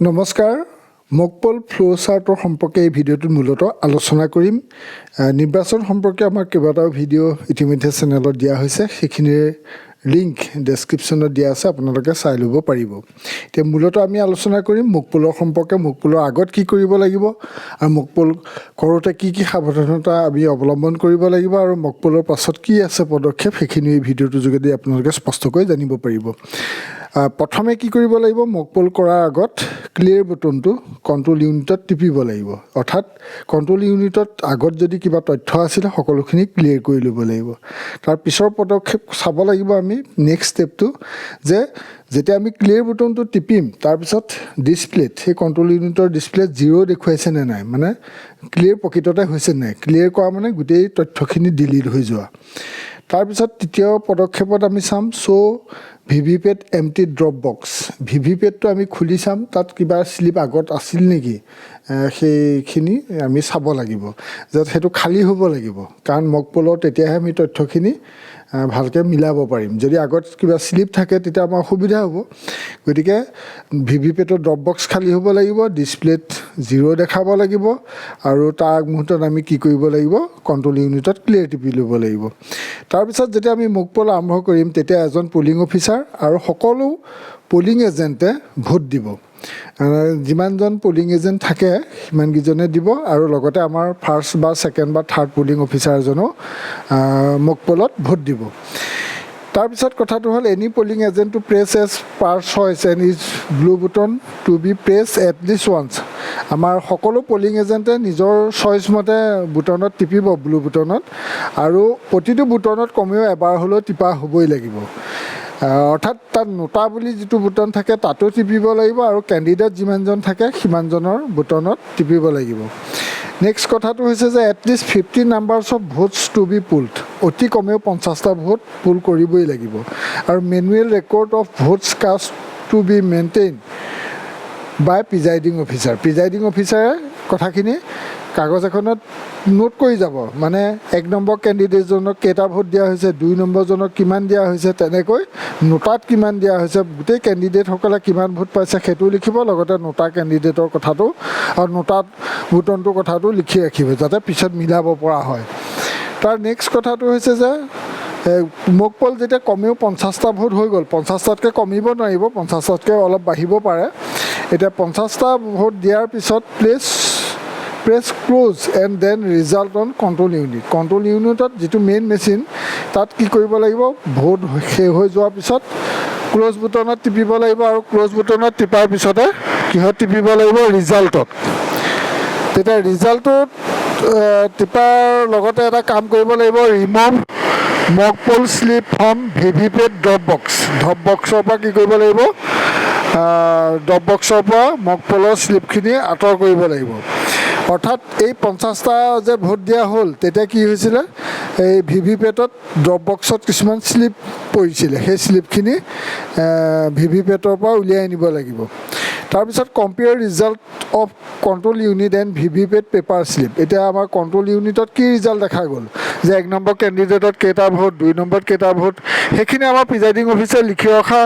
নমস্কাৰ mock poll flow চাৰ্টৰ সম্পৰ্কে এই ভিডিঅ'টোত মূলত আলোচনা কৰিম নিৰ্বাচন সম্পৰ্কে আমাৰ কেইবাটাও ভিডিঅ' ইতিমধ্যে চেনেলত দিয়া হৈছে সেইখিনিৰ লিংক ডেছক্ৰিপশ্যনত দিয়া আছে আপোনালোকে চাই ল'ব পাৰিব এতিয়া মূলত আমি আলোচনা কৰিম মকপলৰ সম্পৰ্কে মকপলৰ আগত কি কৰিব লাগিব আৰু মকপল কৰোঁতে কি কি সাৱধানতা আমি অৱলম্বন কৰিব লাগিব আৰু মকপলৰ পাছত কি আছে পদক্ষেপ সেইখিনি এই ভিডিঅ'টোৰ যোগেদি আপোনালোকে স্পষ্টকৈ জানিব পাৰিব প্ৰথমে কি কৰিব লাগিব মকপল কৰাৰ আগত ক্লিয়াৰ বুটনটো কন্ট্ৰোল ইউনিটত টিপিব লাগিব অৰ্থাৎ কন্ট্ৰোল ইউনিটত আগত যদি কিবা তথ্য আছিল সকলোখিনি ক্লিয়াৰ কৰি ল'ব লাগিব তাৰ পিছৰ পদক্ষেপ চাব লাগিব আমি নেক্সট ষ্টেপটো যে যেতিয়া আমি ক্লিয়াৰ বুটনটো টিপিম তাৰপিছত ডিসপ্লেত সেই কন্ট্ৰোল ইউনিটৰ ডিসপ্লেত 0 দেখুৱাইছে নে নাই মানে ক্লিয়াৰ প্ৰকৃততে হৈছে নাই ক্লিয়াৰ কৰা মানে গোটেই তথ্যখিনি ডিলিট হৈ যোৱা তাৰপিছত তৃতীয় পদক্ষেপত আমি চাম ভিভিপেট এমটি ড্ৰপ বক্স ভিভিপেটটো আমি খুলি চাম তাত কিবা স্লিপ আগত আছিল নেকি সেইখিনি আমি চাব লাগিব যাতে সেইটো খালী হ'ব লাগিব কাৰণ মকপলৰ তেতিয়াহে আমি তথ্যখিনি ভালকৈ মিলাব পাৰিম যদি আগত কিবা স্লিপ থাকে তেতিয়া আমাৰ অসুবিধা হ'ব গতিকে ভিভিপেটৰ ড্ৰপ বক্স খালী হ'ব লাগিব ডিসপ্লেত 0 দেখাব লাগিব আৰু তাৰ আগমুহূৰ্তত আমি কি কৰিব লাগিব কন্ট্ৰোল ইউনিটত ক্লিয়াৰ টিপি ল'ব লাগিব তাৰপিছত যেতিয়া আমি মকপল আৰম্ভ কৰিম তেতিয়া এজন পুলিং অফিচাৰ আৰু সকলো পুলিং এজেণ্টে ভোট দিব যিমানজন পুলিং এজেণ্ট থাকে সিমানকেইজনে দিব আৰু লগতে আমাৰ ফাৰ্ষ্ট বা ছেকেণ্ড বা থাৰ্ড পুলিং অফিচাৰ এজনো মকপলত ভোট দিব তাৰপিছত কথাটো হ'ল any polling agent to press as per choice and is blue button to be press at least once আমাৰ সকলো পুলিং এজেণ্টে নিজৰ চইচ মতে বুটনত টিপিব ব্লু বুটনত আৰু প্ৰতিটো বুটনত কমেও এবাৰ হ'লেও টিপা হ'বই লাগিব অৰ্থাৎ তাত নোটা বুলি যিটো বুটন থাকে তাতো টিপিব লাগিব আৰু কেণ্ডিডেট যিমানজন থাকে সিমানজনৰ বুটনত টিপিব লাগিব নেক্সট কথাটো হৈছে যে at least 50 numbers of votes to be polled অতি কমেও 50টা ভোট পুল কৰিবই লাগিব আৰু manual record of votes cast to be maintained by presiding অফিচাৰে কথাখিনি কাগজ এখনত নোট কৰি যাব মানে 1 নম্বৰ কেণ্ডিডেটজনক কেইটা ভোট দিয়া হৈছে 2 নম্বৰজনক কিমান দিয়া হৈছে তেনেকৈ নোটাত কিমান দিয়া হৈছে গোটেই কেণ্ডিডেটসকলে কিমান ভোট পাইছে সেইটো লিখিব লগতে নোটা কেণ্ডিডেটৰ কথাটো আৰু নোটাত বুটনটোৰ কথাটো লিখি ৰাখিব যাতে পিছত মিলাব পৰা হয় তাৰ নেক্সট কথাটো হৈছে যে মকপল যেতিয়া কমেও 50টা ভোট হৈ গ'ল 50টাতকৈ কমিব নোৱাৰিব 50টাতকৈ অলপ বাঢ়িব পাৰে এতিয়া 50টা ভোট দিয়াৰ পিছত press close and then result on control ইউনিটত যিটো মেইন মেচিন তাত কি কৰিব লাগিব ভোট শেষ হৈ যোৱাৰ পিছত ক্লোজ বুটনত টিপিব লাগিব আৰু ক্লোজ বুটনত টিপাৰ পিছতে কিহত টিপিব লাগিব ৰিজাল্টত তেতিয়া ৰিজাল্টত টিপাৰ লগতে এটা কাম কৰিব লাগিব remove mock poll slip from VVPAT drop বক্সৰ পৰা কি কৰিব লাগিব ড্ৰপ বক্সৰ পৰা মকপলৰ স্লিপখিনি আঁতৰ কৰিব লাগিব অৰ্থাৎ এই 50টা যে ভোট দিয়া হ'ল তেতিয়া কি হৈছিলে এই ভিভিপেটত ড্ৰপ বক্সত কিছুমান স্লিপ পৰিছিলে সেই স্লিপখিনি ভিভিপেটৰ পৰা উলিয়াই আনিব লাগিব তাৰপিছত compare result of control unit and VVPAT paper slip এতিয়া আমাৰ কণ্ট্ৰোল ইউনিটত কি ৰিজাল্ট দেখা গ'ল যে 1 নম্বৰ কেণ্ডিডেটত কেইটা ভোট 2 নম্বৰত কেইটা ভোট সেইখিনি আমাৰ প্ৰিজাইডিং অফিচাৰে লিখি ৰখা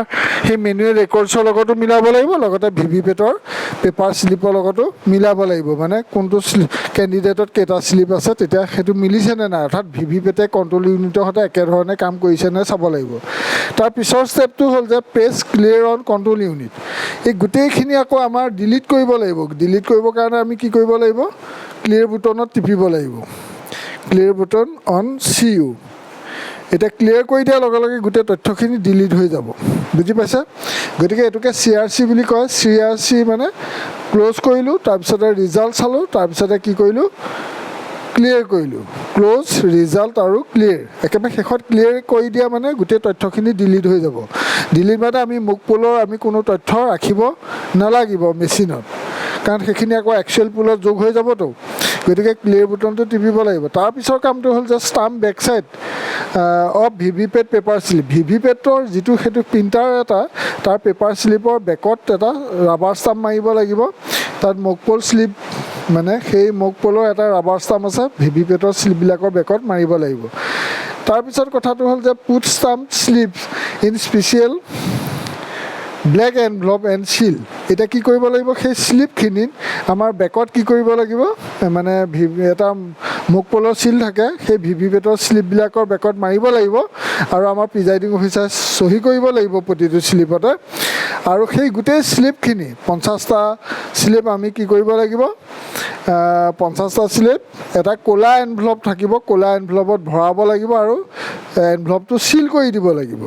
সেই মেনুৱেল ৰেকৰ্ডছৰ লগতো মিলাব লাগিব লগতে ভিভিপেটৰ পেপাৰ স্লিপৰ লগতো মিলাব লাগিব মানে কোনটো কেণ্ডিডেটত কেইটা স্লিপ আছে তেতিয়া সেইটো মিলিছেনে নাই অৰ্থাৎ ভিভিপেটে কণ্ট্ৰোল ইউনিটৰ সৈতে একেধৰণে কাম কৰিছেনে চাব লাগিব তাৰ পিছৰ ষ্টেপটো হ'ল যে press clear on control unit এই গোটেইখিনি আকৌ আমাৰ ডিলিট কৰিব লাগিব ডিলিট কৰিবৰ কাৰণে আমি কি কৰিব লাগিব ক্লিয়াৰ বুটনত টিপিব লাগিব ক্লিয়াৰ বুটন অন CU এটা ক্লিয়াৰ কৰি দিয়াৰ লগে লগে গোটেই তথ্যখিনি ডিলিট হৈ যাব বুজি পাইছে গতিকে এটোকে CRC বুলি কয় CRC মানে ক্লোজ কৰিলোঁ তাৰপিছতে ৰিজাল্ট চালোঁ তাৰপিছতে কি কৰিলোঁ ক্লিয়াৰ কৰিলোঁ ক্লোজ ৰিজাল্ট আৰু ক্লিয়াৰ একেবাৰে শেষত ক্লিয়াৰ কৰি দিয়া মানে গোটেই তথ্যখিনি ডিলিট হৈ যাব ডিলিট মানে আমি মকপলৰ আমি কোনো তথ্য ৰাখিব নালাগিব মেচিনত কাৰণ সেইখিনি আকৌ একচুৱেল পুলত যোগ হৈ যাবতো গতিকে ক্লিয়াৰ বুটনটো টিপিব লাগিব তাৰপিছৰ কামটো হ'ল যে stamp back side of VVPAT paper slip ভিভিপেটৰ যিটো সেইটো প্ৰিণ্টাৰ এটা তাৰ পেপাৰ স্লিপৰ বেকত এটা ৰাবাৰ ষ্টাম্প মাৰিব লাগিব তাত মকপল স্লিপ মানে সেই মকপলৰ এটা ৰাবাৰ ষ্টাম্প আছে ভিভিপেটৰ স্লিপবিলাকৰ বেকত মাৰিব লাগিব তাৰপিছত কথাটো হ'ল যে put stamp slip in special black envelope and seal এতিয়া কি কৰিব লাগিব সেই শ্লিপখিনিত আমাৰ বেকত কি কৰিব লাগিব মানে এটা মোকপলৰ চিল থাকে সেই ভিভিপেটৰ শ্লিপবিলাকৰ বেকত মাৰিব লাগিব আৰু আমাৰ প্ৰিজাইডিং অফিচাৰ চহী কৰিব লাগিব প্ৰতিটো শ্লিপতে আৰু সেই গোটেই শ্লিপখিনি 50টা শ্লিপ আমি কি কৰিব লাগিব 50টা শ্লিপ এটা ক'লা এনভলপ থাকিব ক'লা এনভলপত ভৰাব লাগিব আৰু এনভলপটো চিল কৰি দিব লাগিব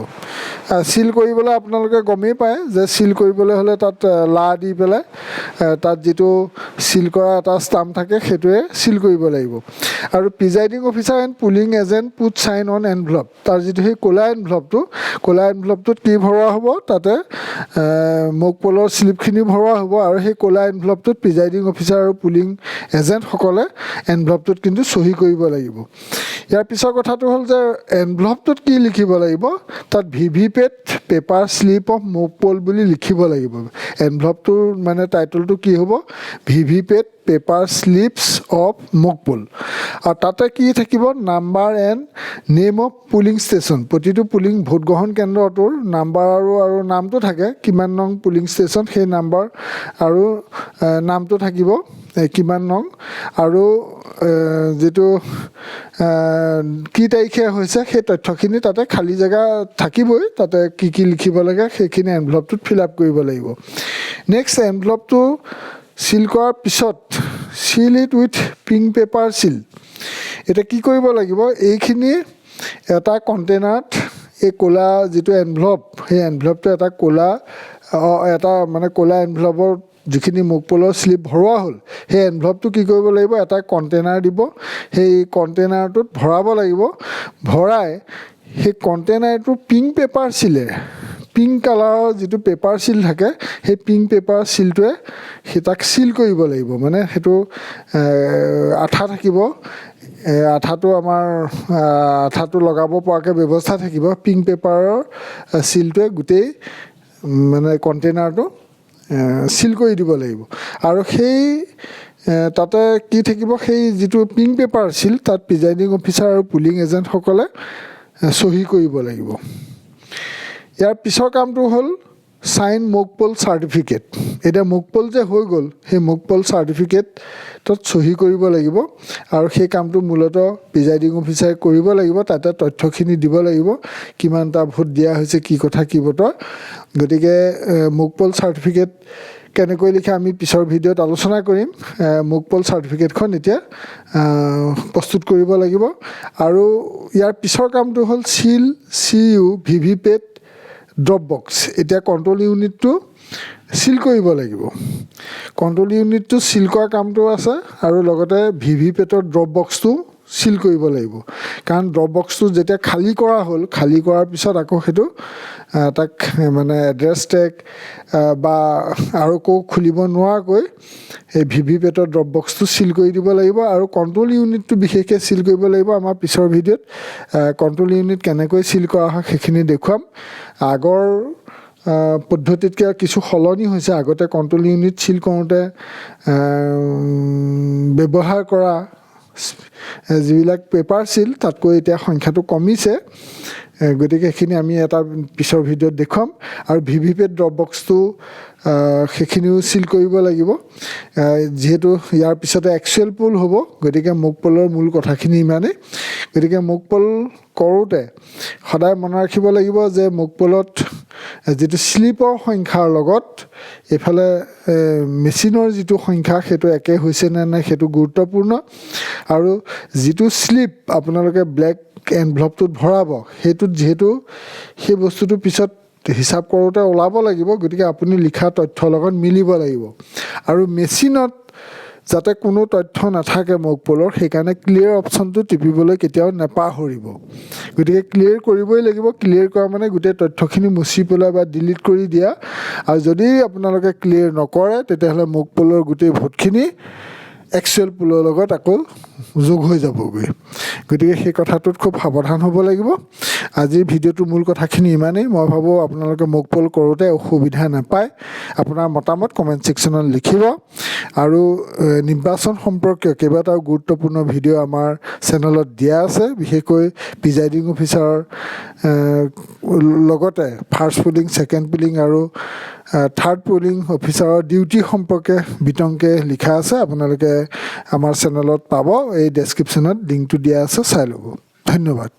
চিল কৰিবলৈ আপোনালোকে গমেই পায় যে চিল কৰিবলৈ হ'লে তাত লা দি পেলাই তাত যিটো চিল কৰা এটা ষ্টাম্প থাকে সেইটোৱে চিল কৰিব লাগিব আৰু presiding officer and polling agent put sign on envelope তাৰ যিটো সেই ক'লা এনভলপটোত কি ভৰোৱা হ'ব তাতে মোকপলৰ শ্লিপখিনি ভৰোৱা হ'ব আৰু সেই ক'লা এনভলপটোত প্ৰিজাইডিং অফিচাৰ আৰু পুলিং এজেণ্টসকলে এনভলপটোত কিন্তু চহী কৰিব লাগিব ইয়াৰ পিছৰ কথাটো হ'ল যে এনভলপটোত কি লিখিব লাগিব তাত VVPAT paper slip of mock poll বুলি লিখিব লাগিব এনভলপটোৰ মানে টাইটলটো কি হ'ব VVPAT paper slips of mock poll আৰু তাতে কি থাকিব number and name of polling station প্ৰতিটো পুলিং ভোটগ্ৰহণ কেন্দ্ৰটোৰ নাম্বাৰ আৰু নামটো থাকে কিমান নং পুলিং ষ্টেচন সেই নাম্বাৰ আৰু নামটো থাকিব কিমান নং আৰু যিটো কি তাৰিখে হৈছে সেই তথ্যখিনি তাতে খালী জেগা থাকিবই তাতে কি লিখিব লাগে সেইখিনি এনভলপটোত ফিল আপ কৰিব লাগিব নেক্সট এনভলপটো চিল কৰাৰ পিছত চিল ইট উইথ পিংক পেপাৰ চিল এতিয়া কি কৰিব লাগিব এইখিনি এটা কণ্টেইনাৰত এই ক'লা যিটো এনভলপ সেই এনভলপটো এটা ক'লা এনভলপৰ যিখিনি মোকপলৰ শ্লিপ ভৰোৱা হ'ল সেই এনভলপটো কি কৰিব লাগিব এটা কণ্টেইনাৰ দিব সেই কণ্টেইনাৰটোত ভৰাব লাগিব ভৰাই সেই কণ্টেইনাৰটো পিংক পেপাৰ চিলেৰে পিংক কালাৰৰ যিটো পেপাৰ চিল থাকে সেই পিংক পেপাৰ চিলটোৱে সেই তাক চিল কৰিব লাগিব মানে সেইটো আঠা থাকিব আঠাটো লগাব পৰাকৈ ব্যৱস্থা থাকিব পিংক পেপাৰৰ চিলটোৱে গোটেই মানে কণ্টেইনাৰটো চিল কৰি দিব লাগিব আৰু সেই তাতে কি থাকিব সেই যিটো পিংক পেপাৰ চিল তাত প্ৰিজাইডিং অফিচাৰ আৰু পুলিং এজেণ্টসকলে চহী কৰিব লাগিব ইয়াৰ পিছৰ কামটো হ'ল চাইন মোকপল চাৰ্টিফিকেট এতিয়া মোকপল যে হৈ গ'ল সেই মোকপল চাৰ্টিফিকেটত চহী কৰিব লাগিব আৰু সেই কামটো মূলতঃ প্ৰিজাইডিং অফিচাৰে কৰিব লাগিব তাতে তথ্যখিনি দিব লাগিব কিমানটা ভোট দিয়া হৈছে কি কথা কি বতৰ গতিকে মোকপল চাৰ্টিফিকেট কেনেকৈ লিখে আমি পিছৰ ভিডিঅ'ত আলোচনা কৰিম মোকপল চাৰ্টিফিকেটখন এতিয়া প্ৰস্তুত কৰিব লাগিব আৰু ইয়াৰ পিছৰ কামটো হ'ল চিল CU ভিভিপেট ড্ৰপ বক্স এতিয়া কণ্ট্ৰল ইউনিটটো চিল কৰিব লাগিব কণ্ট্ৰল ইউনিটটো চিল কৰা কামটো আছে আৰু লগতে ভিভিপেটৰ ড্ৰপ বক্সটো চিল কৰিব লাগিব কাৰণ ড্ৰপ বক্সটো যেতিয়া খালী কৰা হ'ল খালী কৰাৰ পিছত আকৌ সেইটো তাক মানে এড্ৰেছ টেগ বা আৰু খুলিব নোৱাৰাকৈ এই ভিভিপেটৰ ড্ৰপ বক্সটো চিল কৰি দিব লাগিব আৰু কণ্ট্ৰল ইউনিটটো বিশেষকৈ চিল কৰিব লাগিব আমাৰ পিছৰ ভিডিঅ'ত কণ্ট্ৰল ইউনিট কেনেকৈ চিল কৰা হয় সেইখিনি দেখুৱাম আগৰ পদ্ধতিতকৈ কিছু সলনি হৈছে আগতে কণ্ট্ৰল ইউনিট চিল কৰোঁতে ব্যৱহাৰ কৰা যিবিলাক পেপাৰ চিল তাতকৈ এতিয়া সংখ্যাটো কমিছে গতিকে সেইখিনি আমি এটা পিছৰ ভিডিঅ'ত দেখুৱাম আৰু ভিভিপেট ড্ৰপ বক্সটো সেইখিনিও চিল কৰিব লাগিব যিহেতু ইয়াৰ পিছতে একচুৱেল পোল হ'ব গতিকে মোকপলৰ মূল কথাখিনি ইমানেই গতিকে মোকপল কৰোঁতে সদায় মনত ৰাখিব লাগিব যে মোকপলত যিটো শ্লিপৰ সংখ্যাৰ লগত এইফালে মেচিনৰ যিটো সংখ্যা সেইটো একে হৈছে নে নাই সেইটো গুৰুত্বপূৰ্ণ আৰু যিটো শ্লিপ আপোনালোকে ব্লেক এনভলপটোত ভৰাব সেইটোত যিহেতু সেই বস্তুটো পিছত হিচাপ কৰোঁতে ওলাব লাগিব গতিকে আপুনি লিখা তথ্যৰ লগত মিলিব লাগিব আৰু মেচিনত যাতে কোনো তথ্য নাথাকে মোকপলৰ সেইকাৰণে ক্লিয়াৰ অপশ্যনটো টিপিবলৈ কেতিয়াও নাপাহৰিব গতিকে ক্লিয়াৰ কৰিবই লাগিব ক্লিয়াৰ কৰা মানে গোটেই তথ্যখিনি মুচি পেলোৱা বা ডিলিট কৰি দিয়া আৰু যদি আপোনালোকে ক্লিয়াৰ নকৰে তেতিয়াহ'লে মোকপলৰ গোটেই ভোটখিনি একচুৱেল পোলৰ লগত আকৌ যোগ হৈ যাবগৈ গতিকে সেই কথাটোত খুব সাৱধান হ'ব লাগিব আজিৰ ভিডিঅ'টোৰ মূল কথাখিনি ইমানেই মই ভাবোঁ আপোনালোকে মোকপল কৰোঁতে অসুবিধা নাপায় আপোনাৰ মতামত কমেণ্ট ছেকশ্যনত লিখিব আৰু নিৰ্বাচন সম্পৰ্কীয় কেইবাটাও গুৰুত্বপূৰ্ণ ভিডিঅ' আমাৰ চেনেলত দিয়া আছে বিশেষকৈ প্ৰিজাইডিং অফিচাৰৰ লগতে ফাৰ্ষ্ট পুলিং, ছেকেণ্ড পুলিং আৰু থাৰ্ড পুলিং অফিচাৰৰ ডিউটি সম্পৰ্কে বিতংকে লিখা আছে। আপোনালোকে আমাৰ চেনেলত পাব, এই ডেছক্ৰিপশ্যনত লিংকটো দিয়া আছে, চাই ল'ব। ধন্যবাদ।